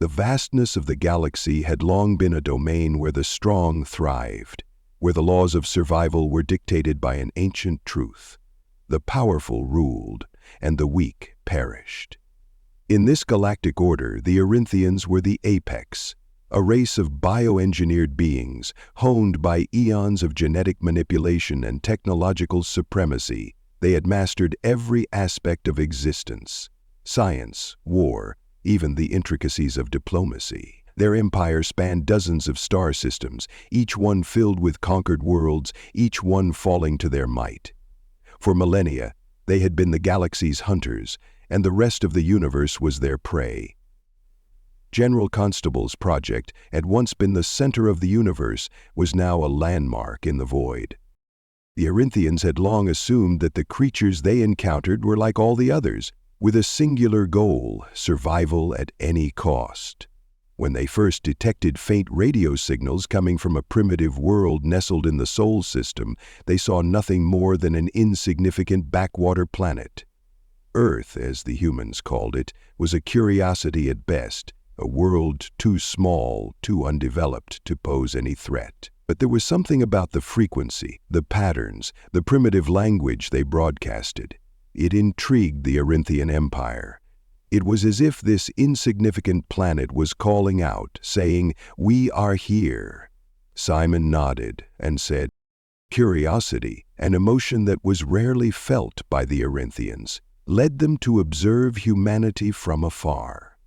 The vastness of the galaxy had long been a domain where the strong thrived, where the laws of survival were dictated by an ancient truth. The powerful ruled, and the weak perished. In this galactic order, the Arinthians were the apex, a race of bioengineered beings honed by eons of genetic manipulation and technological supremacy. They had mastered every aspect of existence: science, war, even the intricacies of diplomacy. Their empire spanned dozens of star systems, each one filled with conquered worlds, each one falling to their might. For millennia, they had been the galaxy's hunters, and the rest of the universe was their prey. General Constable's project, at once been the center of the universe, was now a landmark in the void. The Arinthians had long assumed that the creatures they encountered were like all the others, with a singular goal: survival at any cost. When they first detected faint radio signals coming from a primitive world nestled in the Sol system, they saw nothing more than an insignificant backwater planet. Earth, as the humans called it, was a curiosity at best, a world too small, too undeveloped to pose any threat. But there was something about the frequency, the patterns, the primitive language they broadcasted. It intrigued the Arinthian Empire. It was as if this insignificant planet was calling out, saying, "We are here." Simon nodded and said, curiosity, an emotion that was rarely felt by the Arinthians, led them to observe humanity from afar.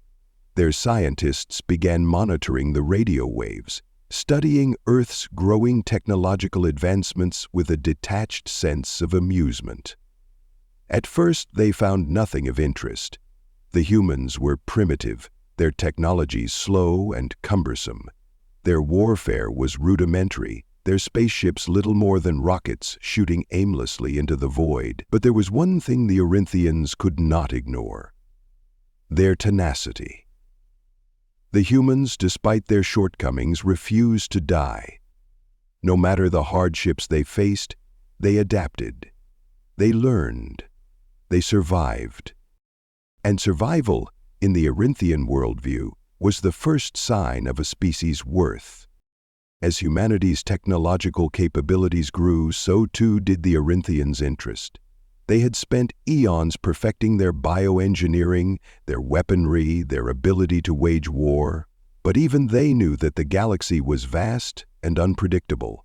Their scientists began monitoring the radio waves, studying Earth's growing technological advancements with a detached sense of amusement. At first, they found nothing of interest. The humans were primitive, their technology slow and cumbersome. Their warfare was rudimentary, their spaceships little more than rockets shooting aimlessly into the void. But there was one thing the Arinthians could not ignore: their tenacity. The humans, despite their shortcomings, refused to die. No matter the hardships they faced, they adapted. They learned. They survived. And survival, in the Arinthian worldview, was the first sign of a species' worth. As humanity's technological capabilities grew, so too did the Arinthians' interest. They had spent eons perfecting their bioengineering, their weaponry, their ability to wage war, but even they knew that the galaxy was vast and unpredictable.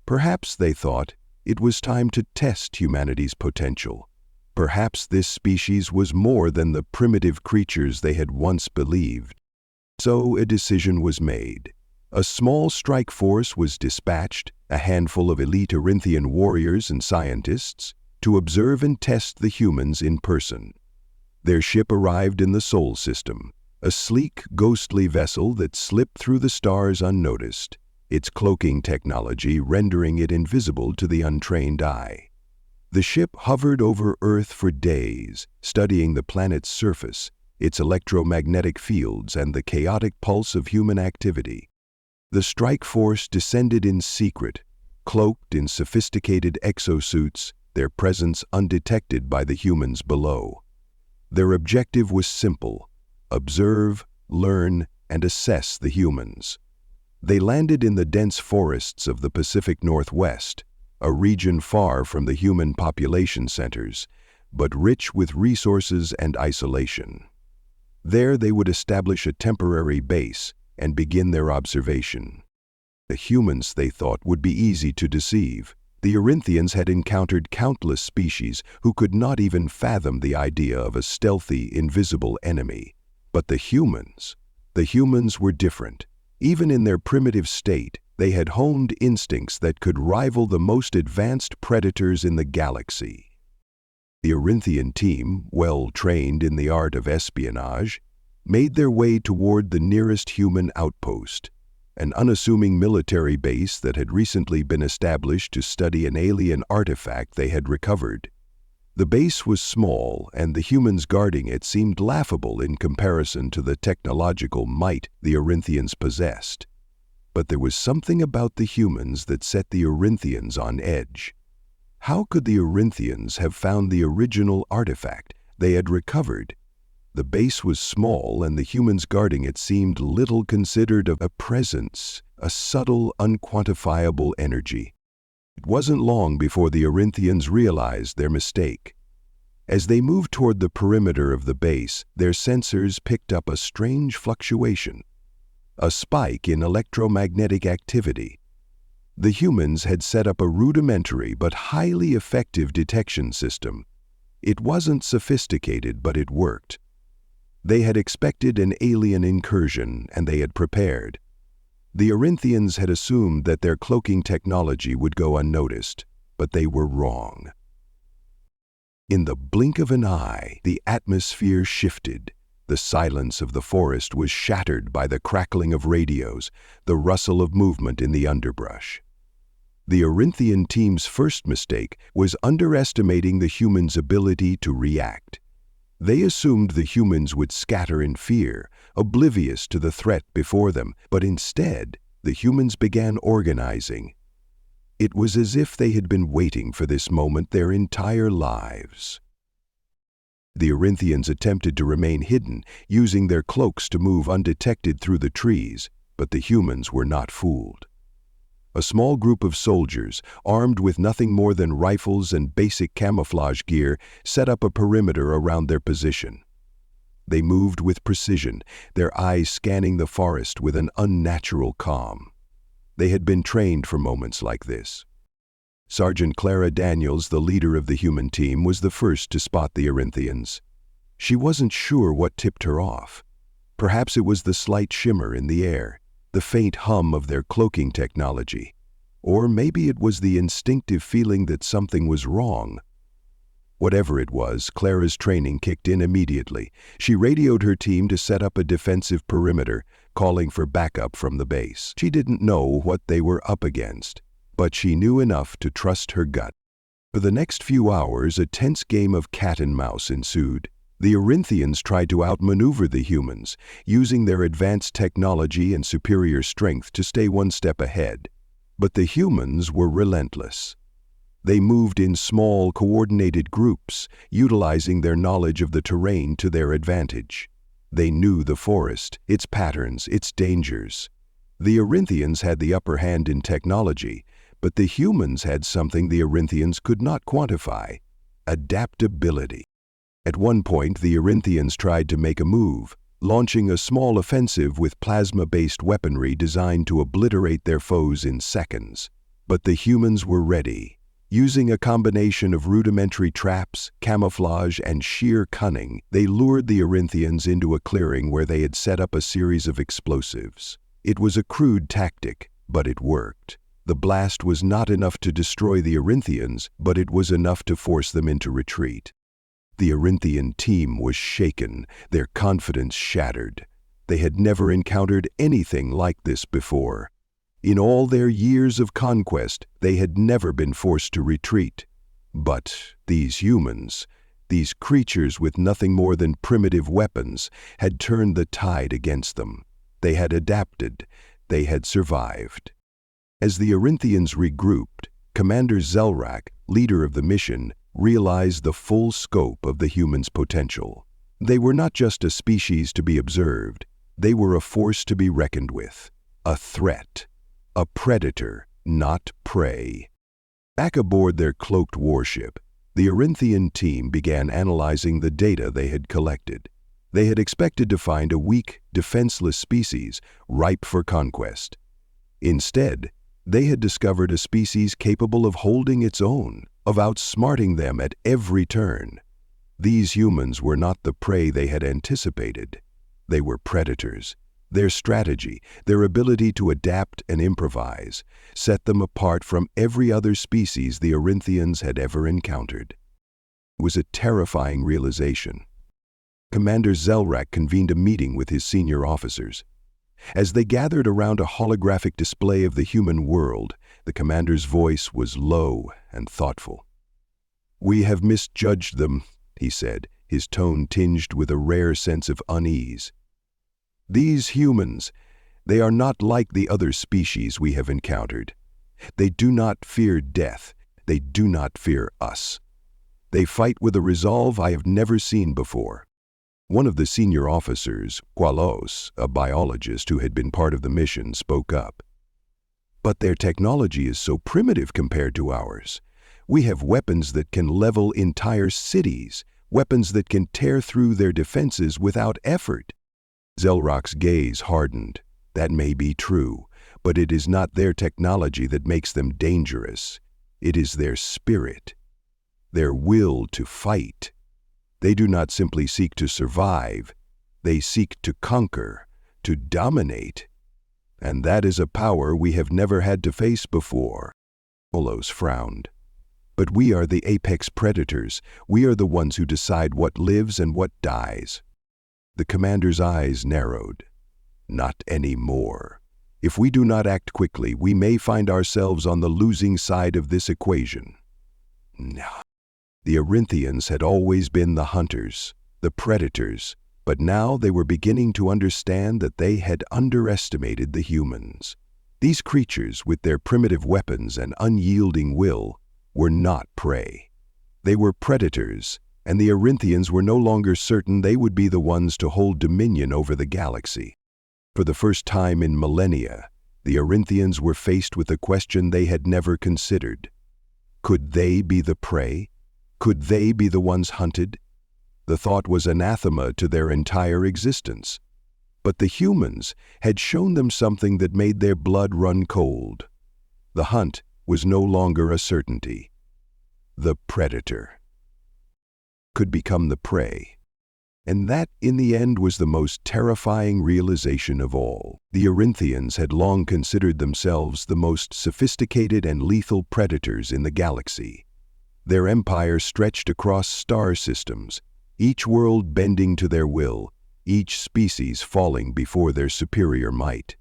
Perhaps, they thought, it was time to test humanity's potential. Perhaps this species was more than the primitive creatures they had once believed. So a decision was made. A small strike force was dispatched, a handful of elite Arinthian warriors and scientists, to observe and test the humans in person. Their ship arrived in the Sol system, a sleek, ghostly vessel that slipped through the stars unnoticed, its cloaking technology rendering it invisible to the untrained eye. The ship hovered over Earth for days, studying the planet's surface, its electromagnetic fields, and the chaotic pulse of human activity. The strike force descended in secret, cloaked in sophisticated exosuits, their presence undetected by the humans below. Their objective was simple: observe, learn, and assess the humans. They landed in the dense forests of the Pacific Northwest, a region far from the human population centers, but rich with resources and isolation. There they would establish a temporary base and begin their observation. The humans, they thought, would be easy to deceive. The Arinthians had encountered countless species who could not even fathom the idea of a stealthy, invisible enemy. But the humans were different. Even in their primitive state, they had honed instincts that could rival the most advanced predators in the galaxy. The Arinthian team, well trained in the art of espionage, made their way toward the nearest human outpost, an unassuming military base that had recently been established to study an alien artifact they had recovered. The base was small, and the humans guarding it seemed laughable in comparison to the technological might the Arinthians possessed. But there was something about the humans that set the Arinthians on edge. How could the Arinthians have found the original artifact they had recovered? The base was small, and the humans guarding it seemed little considered a presence, a subtle, unquantifiable energy. It wasn't long before the Arinthians realized their mistake. As they moved toward the perimeter of the base, their sensors picked up a strange fluctuation, a spike in electromagnetic activity. The humans had set up a rudimentary but highly effective detection system. It wasn't sophisticated, but it worked. They had expected an alien incursion, and they had prepared. The Arinthians had assumed that their cloaking technology would go unnoticed, but they were wrong. In the blink of an eye, the atmosphere shifted. The silence of the forest was shattered by the crackling of radios, the rustle of movement in the underbrush. The Arinthian team's first mistake was underestimating the humans' ability to react. They assumed the humans would scatter in fear, oblivious to the threat before them, but instead, the humans began organizing. It was as if they had been waiting for this moment their entire lives. The Arinthians attempted to remain hidden, using their cloaks to move undetected through the trees, but the humans were not fooled. A small group of soldiers, armed with nothing more than rifles and basic camouflage gear, set up a perimeter around their position. They moved with precision, their eyes scanning the forest with an unnatural calm. They had been trained for moments like this. Sergeant Clara Daniels, the leader of the human team, was the first to spot the Arinthians. She wasn't sure what tipped her off. Perhaps it was the slight shimmer in the air, the faint hum of their cloaking technology. Or maybe it was the instinctive feeling that something was wrong. Whatever it was, Clara's training kicked in immediately. She radioed her team to set up a defensive perimeter, calling for backup from the base. She didn't know what they were up against, but she knew enough to trust her gut. For the next few hours, a tense game of cat and mouse ensued. The Arinthians tried to outmaneuver the humans, using their advanced technology and superior strength to stay one step ahead. But the humans were relentless. They moved in small, coordinated groups, utilizing their knowledge of the terrain to their advantage. They knew the forest, its patterns, its dangers. The Arinthians had the upper hand in technology, but the humans had something the Arinthians could not quantify: adaptability. At one point, the Arinthians tried to make a move, launching a small offensive with plasma-based weaponry designed to obliterate their foes in seconds. But the humans were ready. Using a combination of rudimentary traps, camouflage, and sheer cunning, they lured the Arinthians into a clearing where they had set up a series of explosives. It was a crude tactic, but it worked. The blast was not enough to destroy the Arinthians, but it was enough to force them into retreat. The Arinthian team was shaken, their confidence shattered. They had never encountered anything like this before. In all their years of conquest, they had never been forced to retreat. But these humans, these creatures with nothing more than primitive weapons, had turned the tide against them. They had adapted. They had survived. As the Arinthians regrouped, Commander Zelrak, leader of the mission, realized the full scope of the humans' potential. They were not just a species to be observed. They were a force to be reckoned with, a threat, a predator, not prey. Back aboard their cloaked warship, the Arinthian team began analyzing the data they had collected. They had expected to find a weak, defenseless species ripe for conquest. Instead, they had discovered a species capable of holding its own, of outsmarting them at every turn. These humans were not the prey they had anticipated. They were predators. Their strategy, their ability to adapt and improvise, set them apart from every other species the Arinthians had ever encountered. It was a terrifying realization. Commander Zelrak convened a meeting with his senior officers. As they gathered around a holographic display of the human world, the commander's voice was low and thoughtful. "We have misjudged them," he said, his tone tinged with a rare sense of unease. "These humans, they are not like the other species we have encountered. They do not fear death. They do not fear us. They fight with a resolve I have never seen before. One of the senior officers, Qualos, a biologist who had been part of the mission, spoke up. "But their technology is so primitive compared to ours. We have weapons that can level entire cities, weapons that can tear through their defenses without effort." Zelrok's gaze hardened. That may be true, but it is not their technology that makes them dangerous. It is their spirit, their will to fight. They do not simply seek to survive, they seek to conquer, to dominate. And that is a power we have never had to face before. Qualos frowned. "But we are the apex predators. We are the ones who decide what lives and what dies." The commander's eyes narrowed. "Not anymore. If we do not act quickly, we may find ourselves on the losing side of this equation." No. The Arinthians had always been the hunters, the predators, but now they were beginning to understand that they had underestimated the humans. These creatures, with their primitive weapons and unyielding will, were not prey. They were predators, and the Arinthians were no longer certain they would be the ones to hold dominion over the galaxy. For the first time in millennia, the Arinthians were faced with a question they had never considered. Could they be the prey? Could they be the ones hunted? The thought was anathema to their entire existence. But the humans had shown them something that made their blood run cold. The hunt was no longer a certainty. The predator could become the prey. And that, in the end, was the most terrifying realization of all. The Arinthians had long considered themselves the most sophisticated and lethal predators in the galaxy. Their empire stretched across star systems, each world bending to their will, each species falling before their superior might.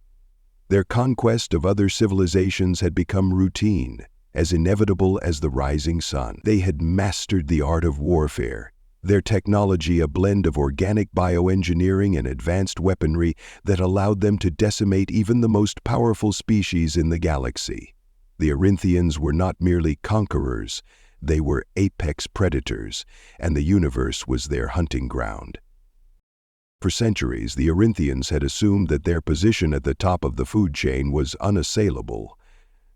Their conquest of other civilizations had become routine, as inevitable as the rising sun. They had mastered the art of warfare, their technology a blend of organic bioengineering and advanced weaponry that allowed them to decimate even the most powerful species in the galaxy. The Arinthians were not merely conquerors, they were apex predators, and the universe was their hunting ground. For centuries, the Arinthians had assumed that their position at the top of the food chain was unassailable.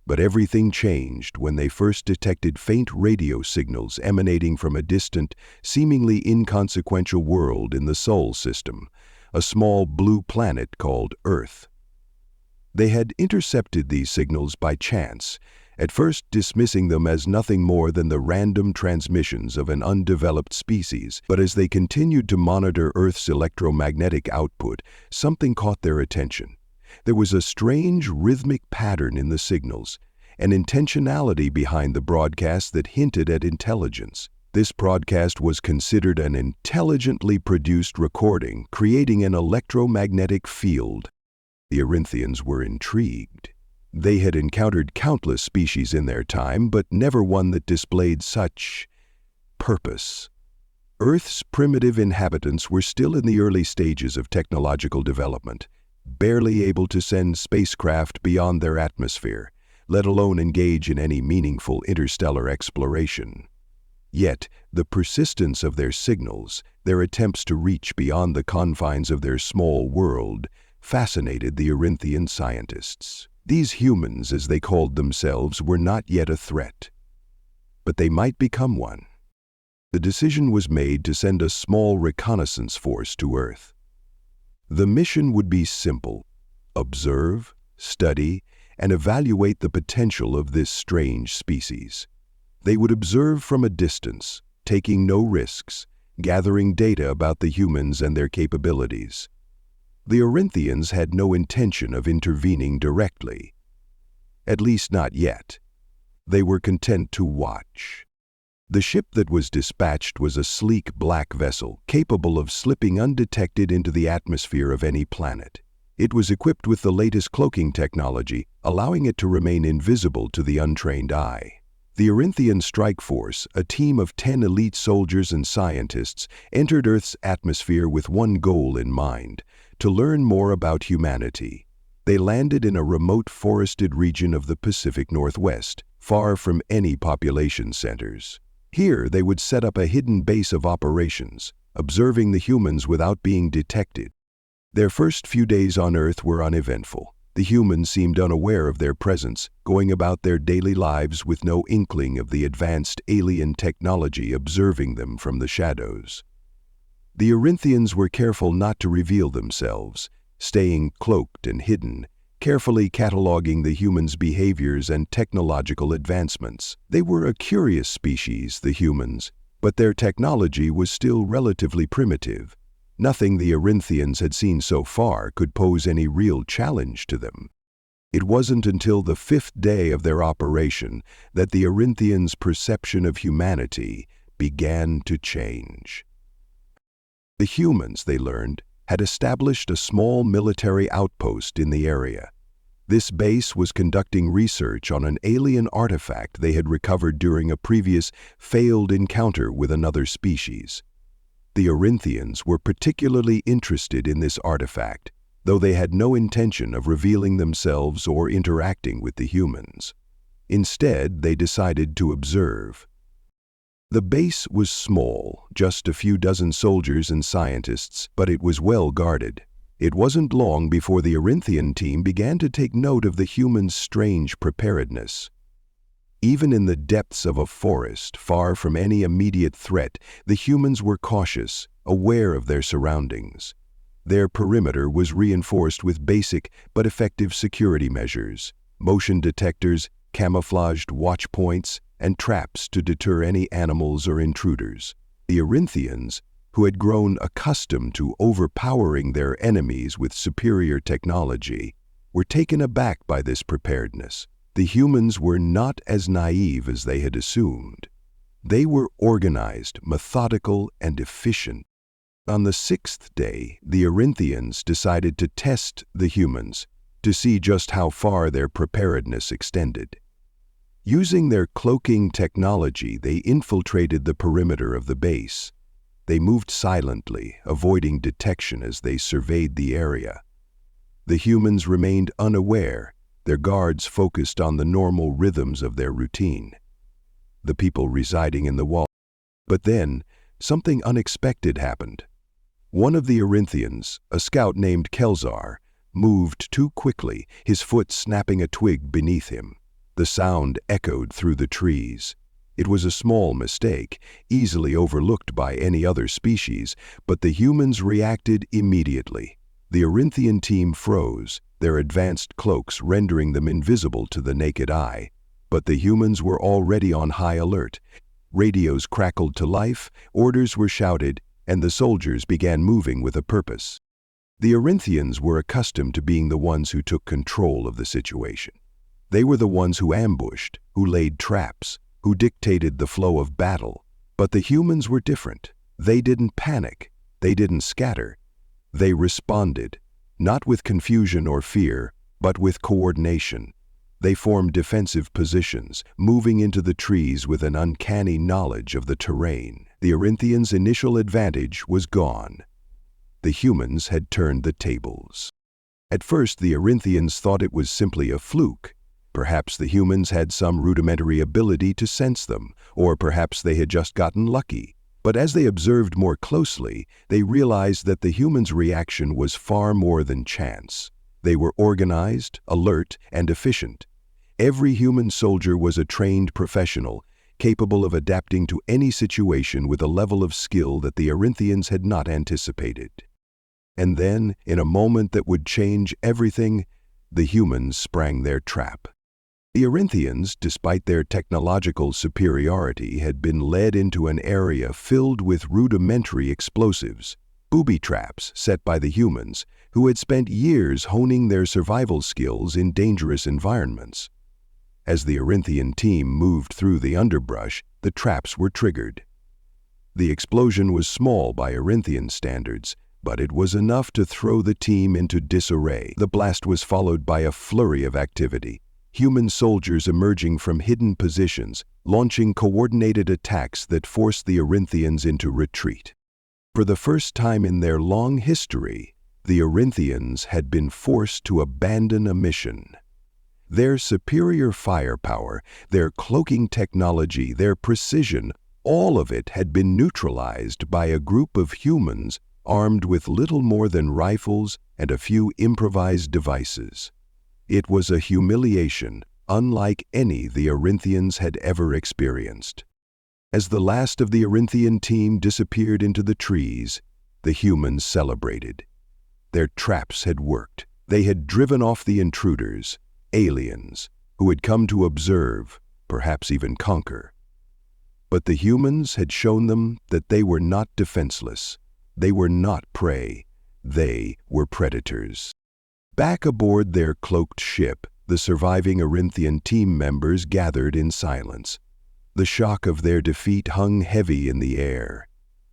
But everything changed when they first detected faint radio signals emanating from a distant, seemingly inconsequential world in the Sol system, a small blue planet called Earth. They had intercepted these signals by chance, at first dismissing them as nothing more than the random transmissions of an undeveloped species. But as they continued to monitor Earth's electromagnetic output, something caught their attention. There was a strange rhythmic pattern in the signals, an intentionality behind the broadcast that hinted at intelligence. This broadcast was considered an intelligently produced recording, creating an electromagnetic field. The Arinthians were intrigued. They had encountered countless species in their time, but never one that displayed such purpose. Earth's primitive inhabitants were still in the early stages of technological development, barely able to send spacecraft beyond their atmosphere, let alone engage in any meaningful interstellar exploration. Yet, the persistence of their signals, their attempts to reach beyond the confines of their small world, fascinated the Arinthian scientists. These humans, as they called themselves, were not yet a threat. But they might become one. The decision was made to send a small reconnaissance force to Earth. The mission would be simple: observe, study, and evaluate the potential of this strange species. They would observe from a distance, taking no risks, gathering data about the humans and their capabilities. The Arinthians had no intention of intervening directly. At least not yet. They were content to watch. The ship that was dispatched was a sleek black vessel capable of slipping undetected into the atmosphere of any planet. It was equipped with the latest cloaking technology, allowing it to remain invisible to the untrained eye. The Arinthian Strike Force, a team of 10 elite soldiers and scientists, entered Earth's atmosphere with one goal in mind: to learn more about humanity. They landed in a remote forested region of the Pacific Northwest, far from any population centers. Here they would set up a hidden base of operations, observing the humans without being detected. Their first few days on Earth were uneventful. The humans seemed unaware of their presence, going about their daily lives with no inkling of the advanced alien technology observing them from the shadows. The Arinthians were careful not to reveal themselves, staying cloaked and hidden, carefully cataloging the humans' behaviors and technological advancements. They were a curious species, the humans, but their technology was still relatively primitive. Nothing the Arinthians had seen so far could pose any real challenge to them. It wasn't until the 5th day of their operation that the Arinthians' perception of humanity began to change. The humans, they learned, had established a small military outpost in the area. This base was conducting research on an alien artifact they had recovered during a previous failed encounter with another species. The Arinthians were particularly interested in this artifact, though they had no intention of revealing themselves or interacting with the humans. Instead, they decided to observe. The base was small, just a few dozen soldiers and scientists, but it was well guarded. It wasn't long before the Arinthian team began to take note of the humans' strange preparedness. Even in the depths of a forest, far from any immediate threat, the humans were cautious, aware of their surroundings. Their perimeter was reinforced with basic but effective security measures: motion detectors, camouflaged watch points, and traps to deter any animals or intruders. The Arinthians, who had grown accustomed to overpowering their enemies with superior technology, were taken aback by this preparedness. The humans were not as naive as they had assumed. They were organized, methodical, and efficient. On the 6th day, the Arinthians decided to test the humans to see just how far their preparedness extended. Using their cloaking technology, they infiltrated the perimeter of the base. They moved silently, avoiding detection as they surveyed the area. The humans remained unaware, their guards focused on the normal rhythms of their routine. The people residing in the wall. But then, something unexpected happened. One of the Arinthians, a scout named Kelzar, moved too quickly, his foot snapping a twig beneath him. The sound echoed through the trees. It was a small mistake, easily overlooked by any other species, but the humans reacted immediately. The Arinthian team froze, their advanced cloaks rendering them invisible to the naked eye. But the humans were already on high alert. Radios crackled to life, orders were shouted, and the soldiers began moving with a purpose. The Arinthians were accustomed to being the ones who took control of the situation. They were the ones who ambushed, who laid traps, who dictated the flow of battle. But the humans were different. They didn't panic. They didn't scatter. They responded, not with confusion or fear, but with coordination. They formed defensive positions, moving into the trees with an uncanny knowledge of the terrain. The Arinthians' initial advantage was gone. The humans had turned the tables. At first, the Arinthians thought it was simply a fluke. Perhaps the humans had some rudimentary ability to sense them, or perhaps they had just gotten lucky. But as they observed more closely, they realized that the humans' reaction was far more than chance. They were organized, alert, and efficient. Every human soldier was a trained professional, capable of adapting to any situation with a level of skill that the Arinthians had not anticipated. And then, in a moment that would change everything, the humans sprang their trap. The Arinthians, despite their technological superiority, had been led into an area filled with rudimentary explosives, booby traps set by the humans, who had spent years honing their survival skills in dangerous environments. As the Arinthian team moved through the underbrush, the traps were triggered. The explosion was small by Arinthian standards, but it was enough to throw the team into disarray. The blast was followed by a flurry of activity. Human soldiers emerging from hidden positions, launching coordinated attacks that forced the Arinthians into retreat. For the first time in their long history, the Arinthians had been forced to abandon a mission. Their superior firepower, their cloaking technology, their precision, all of it had been neutralized by a group of humans armed with little more than rifles and a few improvised devices. It was a humiliation unlike any the Arinthians had ever experienced. As the last of the Arinthian team disappeared into the trees, the humans celebrated. Their traps had worked. They had driven off the intruders, aliens, who had come to observe, perhaps even conquer. But the humans had shown them that they were not defenseless. They were not prey. They were predators. Back aboard their cloaked ship, the surviving Arinthian team members gathered in silence. The shock of their defeat hung heavy in the air.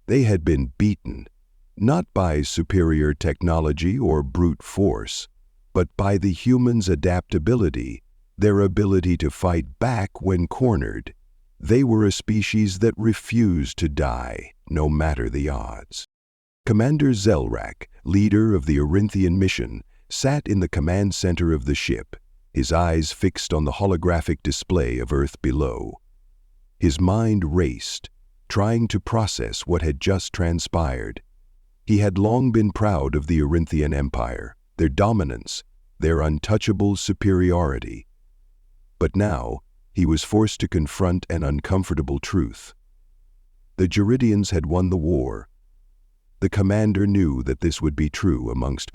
They had been beaten, not by superior technology or brute force, but by the humans' adaptability, their ability to fight back when cornered. They were a species that refused to die, no matter the odds. Commander Zelrak, leader of the Arinthian mission, sat in the command center of the ship, his eyes fixed on the holographic display of Earth below. His mind raced, trying to process what had just transpired. He had long been proud of the Arinthian Empire, their dominance, their untouchable superiority. But now, he was forced to confront an uncomfortable truth. The Geridians had won the war. The commander knew that this would be true amongst.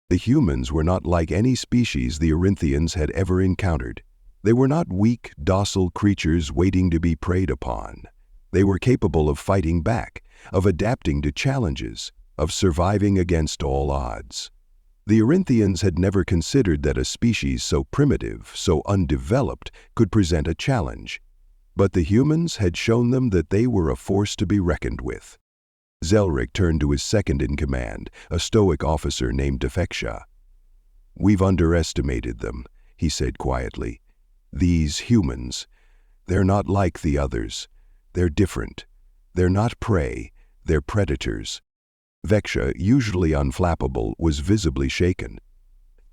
The humans were not like any species the Arinthians had ever encountered. They were not weak, docile creatures waiting to be preyed upon. They were capable of fighting back, of adapting to challenges, of surviving against all odds. The Arinthians had never considered that a species so primitive, so undeveloped, could present a challenge. But the humans had shown them that they were a force to be reckoned with. Zelrak turned to his second-in-command, a stoic officer named Defeksha. "We've underestimated them," he said quietly. "These humans, they're not like the others. They're different. They're not prey, they're predators." Veksha, usually unflappable, was visibly shaken.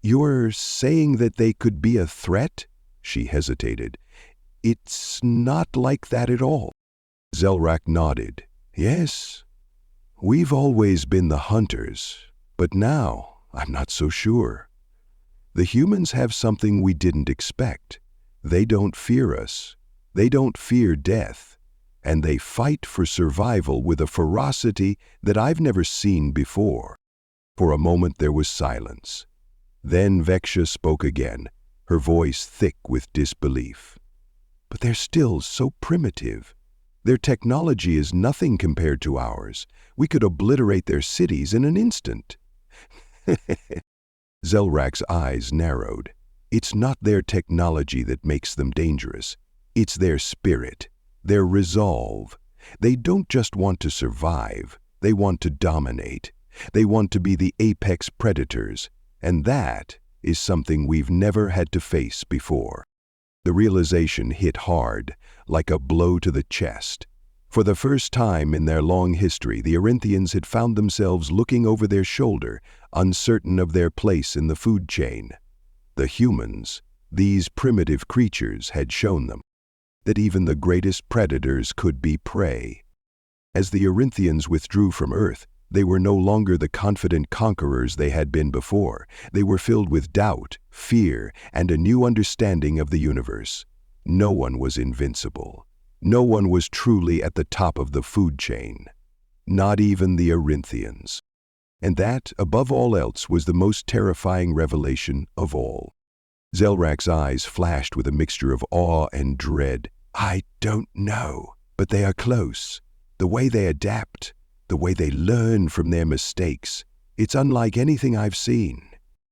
"You're saying that they could be a threat?" She hesitated. "It's not like that at all." Zelrak nodded. "Yes. We've always been the hunters, but now I'm not so sure. The humans have something we didn't expect. They don't fear us. They don't fear death. And they fight for survival with a ferocity that I've never seen before." For a moment there was silence. Then Veksha spoke again, her voice thick with disbelief. "But they're still so primitive. Their technology is nothing compared to ours. We could obliterate their cities in an instant." Zelrak's eyes narrowed. "It's not their technology that makes them dangerous. It's their spirit, their resolve. They don't just want to survive. They want to dominate. They want to be the apex predators. And that is something we've never had to face before." The realization hit hard, like a blow to the chest. For the first time in their long history, the Arinthians had found themselves looking over their shoulder, uncertain of their place in the food chain. The humans, these primitive creatures, had shown them that even the greatest predators could be prey. As the Arinthians withdrew from Earth, they were no longer the confident conquerors they had been before. They were filled with doubt, fear, and a new understanding of the universe. No one was invincible. No one was truly at the top of the food chain. Not even the Arinthians. And that, above all else, was the most terrifying revelation of all. Zelrak's eyes flashed with a mixture of awe and dread. "I don't know, but they are close. The way they adapt, the way they learn from their mistakes, it's unlike anything I've seen."